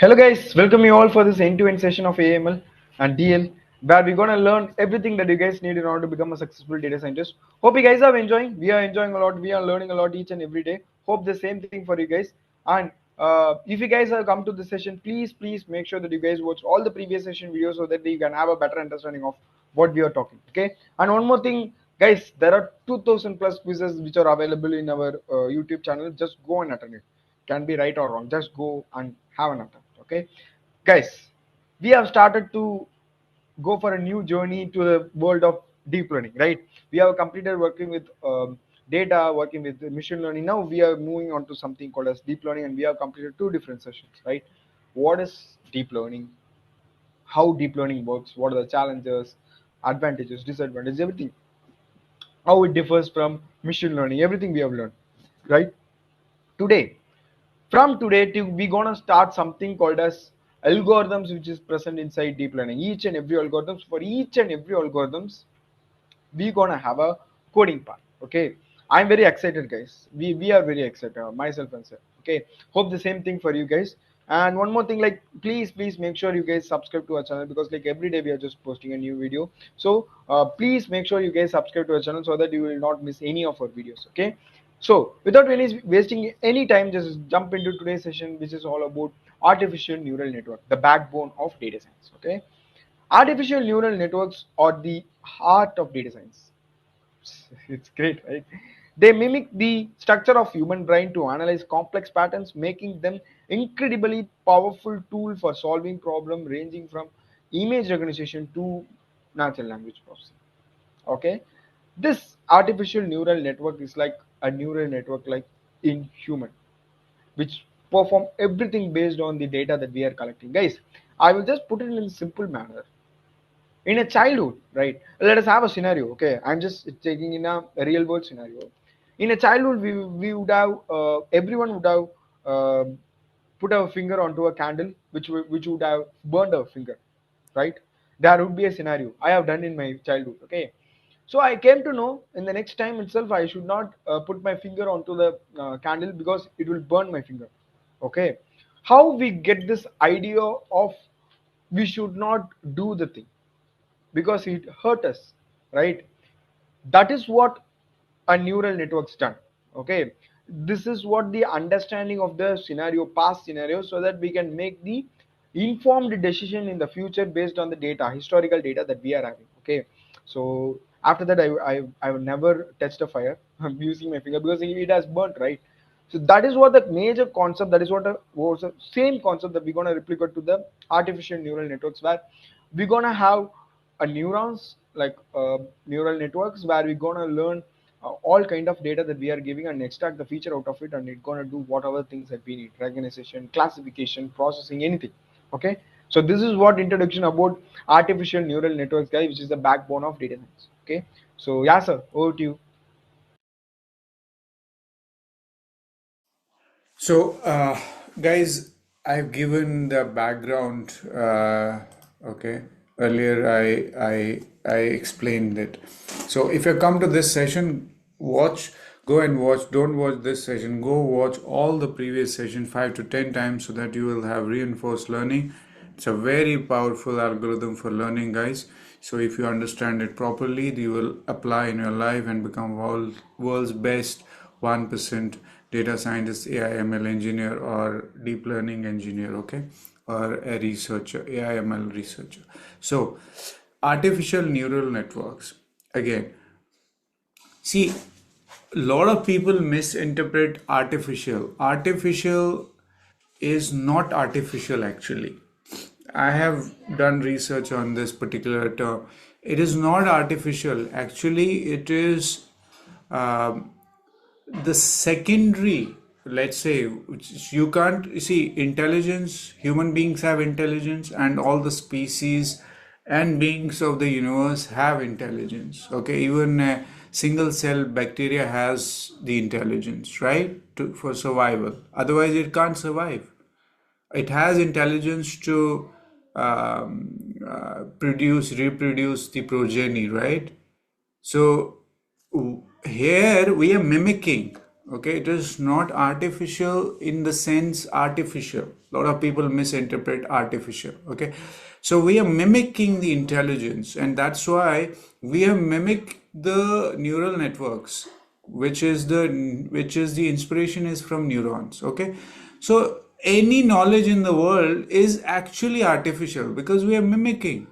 Hello guys, welcome you all for this end-to-end session of AIML and DL, where we're gonna learn everything that you guys need in order to become a successful data scientist. Hope you guys are enjoying. We are enjoying a lot. We are learning a lot each and every day. Hope the same thing for you guys. And if you guys have come to this session, please make sure that you guys watch all the previous session videos so that you can have a better understanding of what we are talking. Okay. And one more thing, guys, there are 2,000 plus quizzes which are available in our YouTube channel. Just go and attend it. Can be right or wrong. Just go and have an attempt. Okay, guys, we have started to go for a new journey to the world of deep learning, right? We have completed working with data, working with machine learning. Now we are moving on to something called as deep learning, and we have completed two different sessions, right? What is deep learning? How deep learning works? What are the challenges, advantages, disadvantages, everything? How it differs from machine learning? Everything we have learned, right? Today, from today we're gonna start something called as algorithms, which is present inside deep learning. Each and every algorithms, for each and every algorithms, we're gonna have a coding part. Okay, I'm very excited, guys. We are very excited, myself and sir. Okay, hope the same thing for you guys. And one more thing, like please make sure you guys subscribe to our channel, because like every day we are just posting a new video. So please make sure you guys subscribe to our channel so that you will not miss any of our videos. Okay, so without any wasting any time, just jump into today's session, which is all about artificial neural network, the backbone of data science. Okay, artificial neural networks are the heart of data science. It's great, right? They mimic the structure of human brain to analyze complex patterns, making them incredibly powerful tool for solving problem ranging from image recognition to natural language processing. Okay, this artificial neural network is like a neural network like in human, which perform everything based on the data that we are collecting. Guys, I will just put it in a simple manner. In a childhood, right? Let us have a scenario. Okay, I'm just taking in a real world scenario. In a childhood, we would have everyone would have uh, put a finger onto a candle, which would have burned a finger, right? There would be a scenario I have done in my childhood. Okay, so I came to know in the next time itself I should not put my finger onto the candle because it will burn my finger. Okay, how we get this idea of we should not do the thing because it hurt us, right? That is what a neural network's done. Okay, this is what the understanding of the scenario, past scenario, so that we can make the informed decision in the future based on the data, historical data that we are having. Okay, so after that I will never touch the fire. I'm using my finger because it has burnt, right? So that is what the major concept, that is what was the same concept that we're going to replicate to the artificial neural networks, where we're going to have a neurons like neural networks, where we're going to learn all kind of data that we are giving and extract the feature out of it, and it's going to do whatever things that we need: recognition, classification, processing, anything. Okay, so this is what introduction about artificial neural networks, guys, which is the backbone of data science. Okay, so yeah sir, over to you. So, guys, I've given the background. Okay, earlier I explained it. So, if you come to this session, go and watch. Don't watch this session. Go watch all the previous session 5 to 10 times so that you will have reinforced learning. It's a very powerful algorithm for learning, guys. So, if you understand it properly, you will apply in your life and become world's best 1% data scientist, AIML engineer, or deep learning engineer, okay, or a researcher, AIML researcher. So, artificial neural networks. Again, see, a lot of people misinterpret artificial. Artificial is not artificial actually. I have done research on this particular term. It is not artificial. Actually, it is um, the secondary, let's say, which you can't see intelligence. Human beings have intelligence, and all the species and beings of the universe have intelligence. Okay, even a single cell bacteria has the intelligence, right, for survival. Otherwise, it can't survive. It has intelligence to reproduce the progeny, right? So here we are mimicking. Okay, it is not artificial in the sense artificial. A lot of people misinterpret artificial. Okay, so we are mimicking the intelligence, and that's why we have mimicked the neural networks, which is the inspiration is from neurons. Okay, so any knowledge in the world is actually artificial because we are mimicking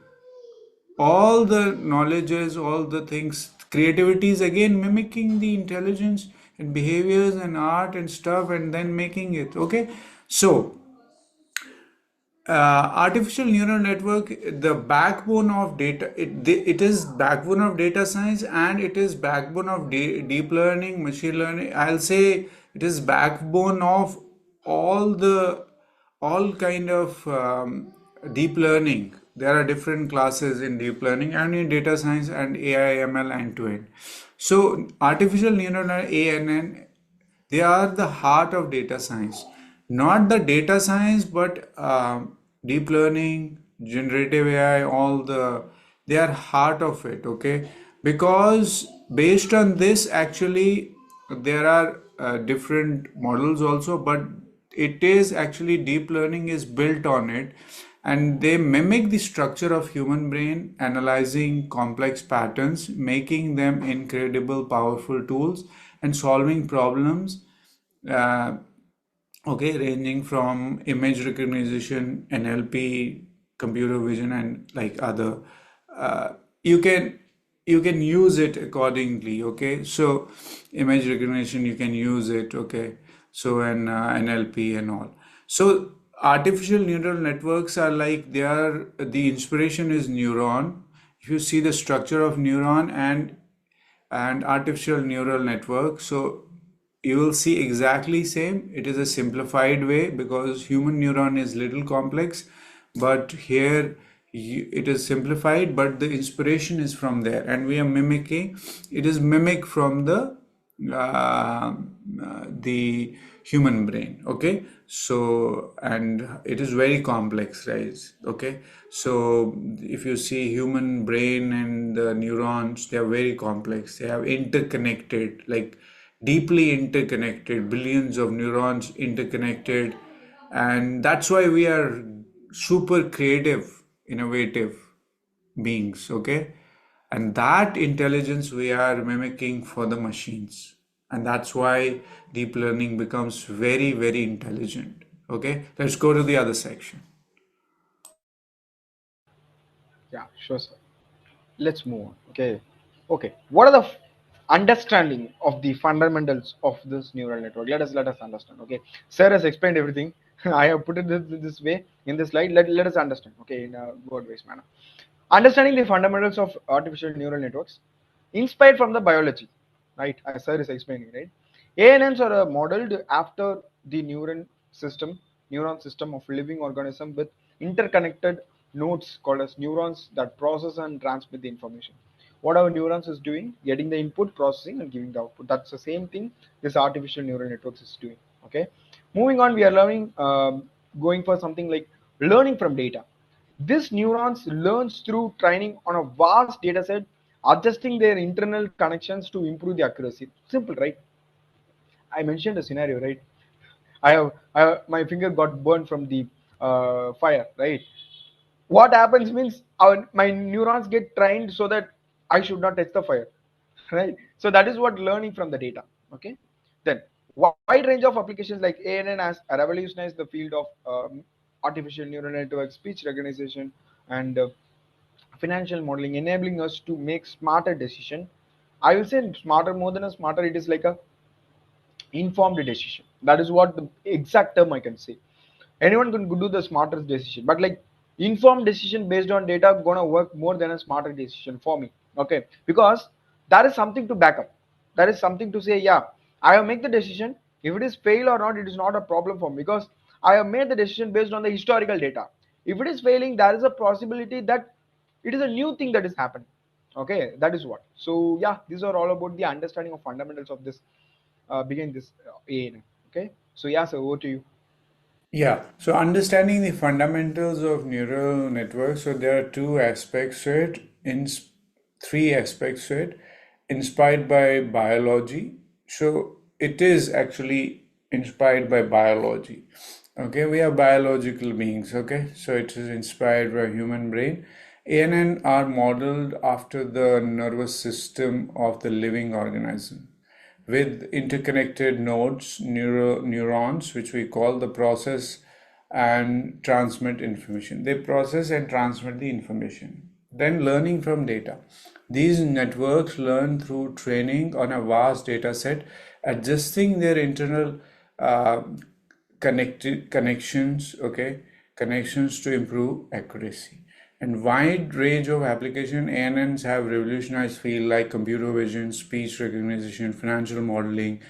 all the knowledges, all the things. Creativity is again mimicking the intelligence and behaviors and art and stuff and then making it. Okay, so artificial neural network, the backbone of data, it is backbone of data science, and it is backbone of deep learning, machine learning. I'll say it is backbone of all the all kind of deep learning. There are different classes in deep learning and in data science and AI ML end to end. So artificial neural net, ANN, they are the heart of data science. Not the data science, but deep learning, generative AI, all they are heart of it. Okay, because based on this, actually, there are different models also, but it is actually deep learning is built on it, and they mimic the structure of human brain, analyzing complex patterns, making them incredible powerful tools and solving problems, uh, okay, ranging from image recognition, NLP, computer vision, and like other. Uh, you can you can use it accordingly. Okay, so image recognition you can use it. Okay, so and NLP and all. So artificial neural networks are like they are the inspiration is neuron. If you see the structure of neuron and artificial neural network, so you will see exactly same. It is a simplified way because human neuron is little complex, but here it is simplified, but the inspiration is from there and we are mimicking. It is mimic from the human brain. Okay, so and it is very complex, right? Okay, so if you see human brain and the neurons, they are very complex. They have interconnected, like deeply interconnected, billions of neurons interconnected, and that's why we are super creative, innovative beings. Okay, and that intelligence we are mimicking for the machines, and that's why deep learning becomes very, very intelligent. Okay, let's go to the other section. Yeah, sure, sir. Let's move on. Okay. Okay. What are the understanding of the fundamentals of this neural network? Let us understand. Okay. Sir has explained everything. I have put it this way in this slide. Let us understand. Okay, in a word-based manner. Understanding the fundamentals of artificial neural networks, inspired from the biology, right? As sir is explaining, right? ANNs are modeled after the neuron system of living organism with interconnected nodes called as neurons that process and transmit the information. What our neurons is doing, getting the input, processing, and giving the output. That's the same thing this artificial neural networks is doing. Okay. Moving on, we are learning, going for something like learning from data. This neurons learns through training on a vast data set, adjusting their internal connections to improve the accuracy. Simple, right? I mentioned a scenario, right? My finger got burned from the fire, right? What happens means my neurons get trained so that I should not touch the fire, right? So that is what learning from the data. Okay, then wide range of applications like ANN has revolutionized the field of artificial neural network, speech recognition, and financial modeling, enabling us to make smarter decision. I will say smarter, more than a smarter, it is like a informed decision. That is what the exact term I can say. Anyone can do the smartest decision, but like informed decision based on data gonna work more than a smarter decision for me. Okay, because that is something to back up. That is something to say, yeah, I have made the decision. If it is fail or not, it is not a problem for me because I have made the decision based on the historical data. If it is failing, there is a possibility that it is a new thing that is happening. Okay, that is what. So yeah, these are all about the understanding of fundamentals of this begin this AN. Okay, so yeah, so over to you. Yeah, so understanding the fundamentals of neural networks, so there are two aspects to it, three aspects to it, inspired by biology. So it is actually inspired by biology. Okay, we are biological beings. Okay, so it is inspired by human brain. ANN are modeled after the nervous system of the living organism with interconnected nodes, neurons, which we call the process and transmit information. They process and transmit the information. Then learning from data. These networks learn through training on a vast data set, adjusting their internal uh, connected connections, okay, connections to improve accuracy. And wide range of application ANNs have revolutionized field like computer vision, speech recognition, financial modeling,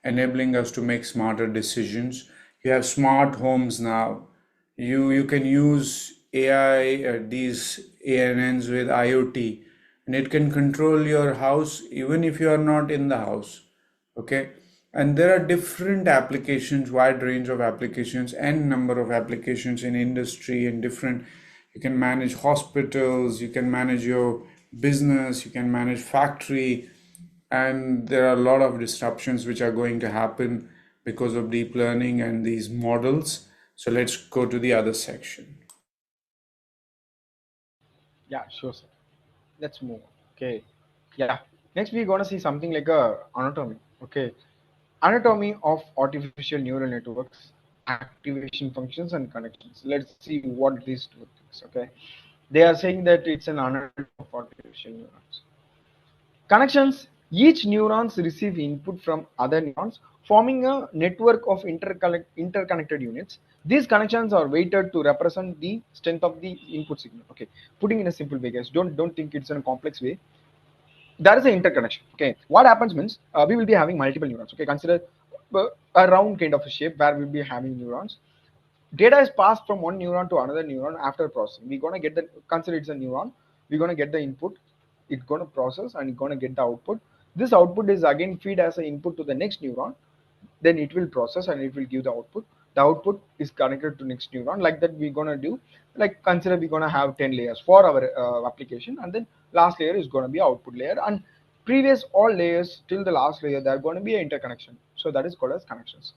enabling us to make smarter decisions. You have smart homes now. You can use AI, these ANNs with IoT, and it can control your house even if you are not in the house. Okay, and there are different applications, wide range of applications and number of applications in industry and different. You can manage hospitals, you can manage your business, you can manage factory, and there are a lot of disruptions which are going to happen because of deep learning and these models. So let's go to the other section. Yeah, sure, sir. Let's move. Okay. Yeah. Next, we're gonna see something like a anatomy. Okay. Anatomy of artificial neural networks, activation functions, and connections. Let's see what these two things. Okay. They are saying that it's an anatomy of artificial neurons. Connections. Each neurons receive input from other neurons, forming a network of interconnected units. These connections are weighted to represent the strength of the input signal. Okay, putting in a simple way, guys. Don't think it's in a complex way. There is an interconnection. Okay, what happens means we will be having multiple neurons. Okay, consider a round kind of a shape where we'll be having neurons. Data is passed from one neuron to another neuron after processing. We're gonna get the consider it's a neuron. We're gonna get the input, it's gonna process and it's gonna get the output. This output is again feed as an input to the next neuron, then it will process and it will give the output. The output is connected to next neuron. Like that we're gonna do, like consider we're gonna have 10 layers for our application, and then last layer is gonna be output layer, and previous all layers till the last layer they're gonna be an interconnection. So that is called as connections.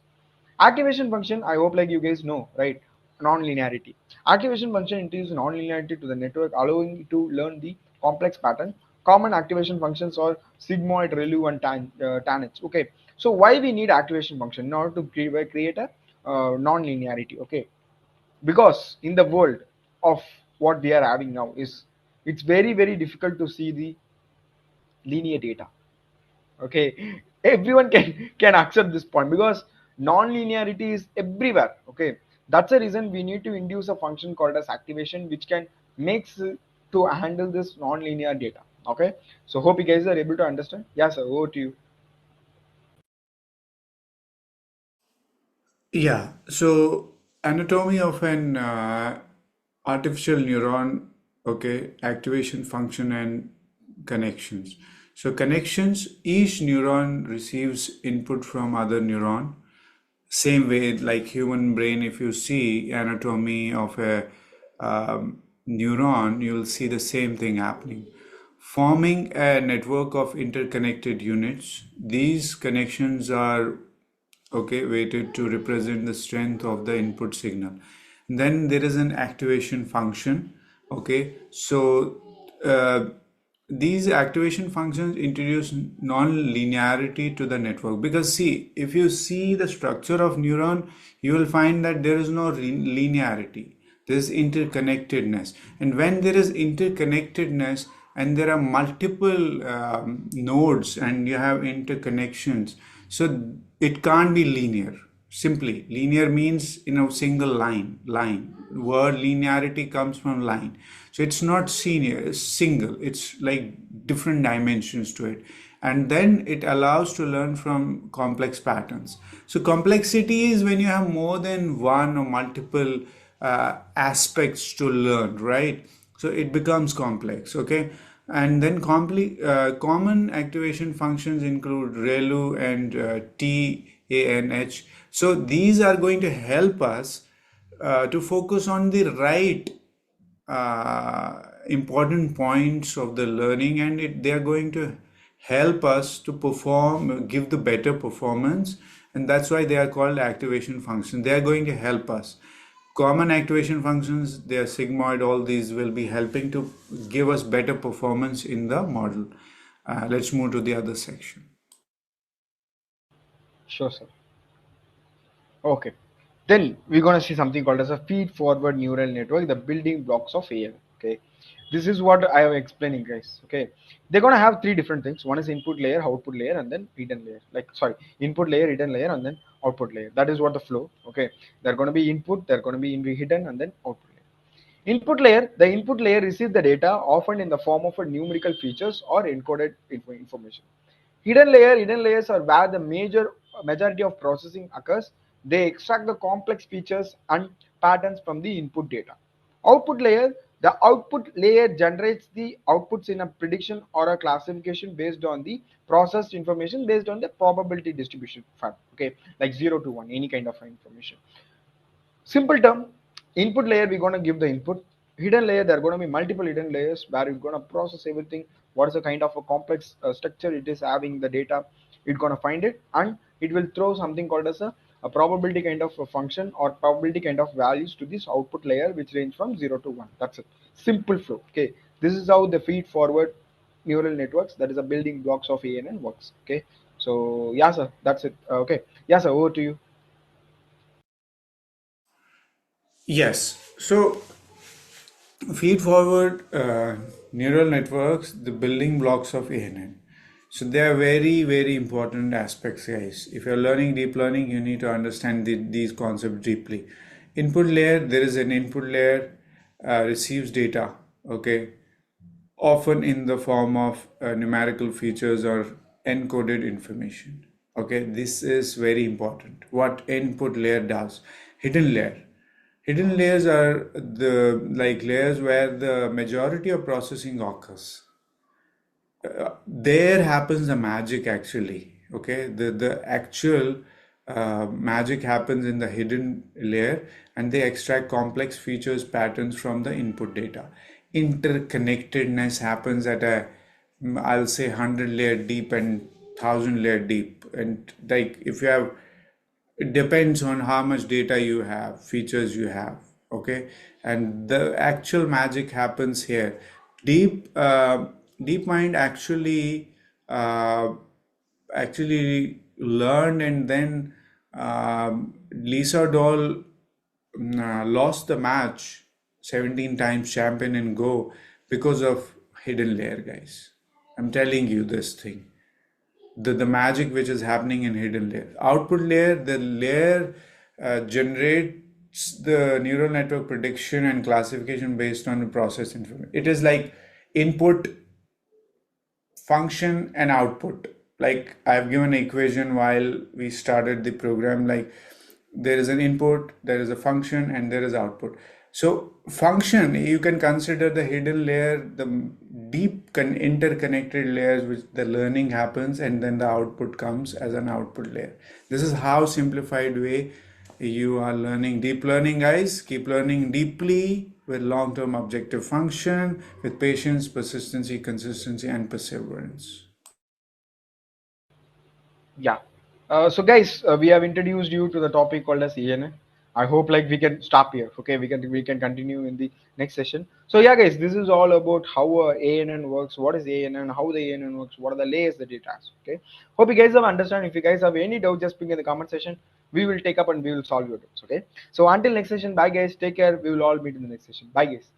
Activation function, I hope like you guys know, right? Non-linearity. Activation function introduces non-linearity to the network, allowing it to learn the complex pattern. Common activation functions are sigmoid, relu, and tangents. Okay, so why we need activation function in order to create a non-linearity? Okay, because in the world of what we are having now is it's very difficult to see the linear data. Okay, everyone can accept this point because non-linearity is everywhere. Okay, that's the reason we need to induce a function called as activation, which can makes to handle this non-linear data. Okay, so hope you guys are able to understand. Yes, sir, over to you. Yeah, so anatomy of an artificial neuron, okay, activation function and connections. So connections, each neuron receives input from other neuron. Same way, like human brain, if you see anatomy of a neuron, you'll see the same thing happening. Forming a network of interconnected units, these connections are okay weighted to represent the strength of the input signal. Then there is an activation function. Okay, so these activation functions introduce non-linearity to the network, because see, if you see the structure of neuron, you will find that there is no linearity. There is interconnectedness, and when there is interconnectedness and there are multiple nodes and you have interconnections, so it can't be linear. Simply, linear means in a single line. Word linearity comes from line. So it's not single. It's like different dimensions to it. And then it allows to learn from complex patterns. So complexity is when you have more than one or multiple aspects to learn, right? So it becomes complex, okay? And then common activation functions include ReLU and TANH. So these are going to help us to focus on the right important points of the learning, and they are going to help us to perform, give the better performance, and that's why they are called activation functions. They are going to help us. Common activation functions, they are sigmoid, all these will be helping to give us better performance in the model. Let's move to the other section. Sure, sir. Okay. Then we're gonna see something called as a feed-forward neural network, the building blocks of AI. Okay. This is what I am explaining, guys. Okay. They're gonna have three different things. One is input layer, output layer, and then hidden layer. Like sorry, input layer, hidden layer, and then output layer. That is what the flow. Okay. They're gonna be input, they're gonna be hidden, and then output layer. Input layer, the input layer receives the data often in the form of a numerical features or encoded information. Hidden layers are where the majority of processing occurs. They extract the complex features and patterns from the input data. Output layer, the output layer generates the outputs in a prediction or a classification based on the processed information based on the probability distribution fund. Okay, like 0 to 1, any kind of information. Simple term, input layer, we're going to give the input. Hidden layer, there are going to be multiple hidden layers where we're going to process everything. What is the kind of a complex structure it is having the data, it's going to find it, and it will throw something called as a probability kind of a function or probability kind of values to this output layer, which range from 0 to 1. That's it. Simple flow. Okay, this is how the feed forward neural networks, that is a building blocks of ANN works. Okay, so yeah sir, that's it. Okay, yeah sir, over to you. Yes. So feed forward neural networks, the building blocks of ANN. So they are very, very important aspects, guys. If you're learning deep learning, you need to understand these concepts deeply. Input layer, there is an input layer, receives data, okay, often in the form of numerical features or encoded information. Okay, this is very important. What input layer does. Hidden layer. Hidden layers are the like layers where the majority of processing occurs. There happens the magic actually. Okay, the actual magic happens in the hidden layer, and they extract complex features patterns from the input data. Interconnectedness happens at a, I'll say, 100 layer deep and 1,000 layer deep, and like if you have, it depends on how much data you have, features you have, okay, and the actual magic happens here. Deep mind actually learned, and then Lisa Doll lost the match, 17 times champion in Go, because of hidden layer, guys. I'm telling you this thing, the magic which is happening in hidden layer. Output layer, the layer generates the neural network prediction and classification based on the process information. It is like input, function, and output. Like I've given an equation while we started the program, like there is an input, there is a function, and there is output. So function, you can consider the hidden layer, the deep interconnected layers which the learning happens, and then the output comes as an output layer. This is how simplified way you are learning deep learning, guys. Keep learning deeply with long-term objective function, with patience, persistency, consistency, and perseverance. Yeah. So guys, we have introduced you to the topic called as ANN. I hope like we can stop here. Okay, we can continue in the next session. So yeah, guys, this is all about how ANN works. What is ANN? How the ANN works? What are the layers that it has? Okay. Hope you guys have understand. If you guys have any doubt, just ping in the comment section. We will take up and we will solve your doubts. Okay. So until next session, bye guys. Take care. We will all meet in the next session. Bye guys.